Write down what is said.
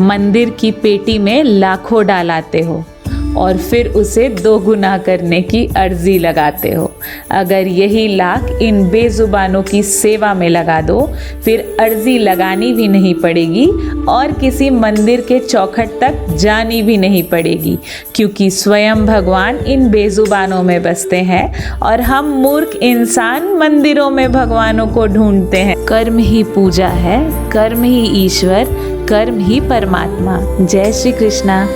मंदिर की पेटी में लाखों डालाते हो और फिर उसे दोगुना करने की अर्जी लगाते हो। अगर यही लाख इन बेजुबानों की सेवा में लगा दो, फिर अर्जी लगानी भी नहीं पड़ेगी और किसी मंदिर के चौखट तक जानी भी नहीं पड़ेगी, क्योंकि स्वयं भगवान इन बेजुबानों में बसते हैं और हम मूर्ख इंसान मंदिरों में भगवानों को ढूंढते हैं। कर्म ही पूजा है, कर्म ही ईश्वर, कर्म ही परमात्मा। जय श्री कृष्णा।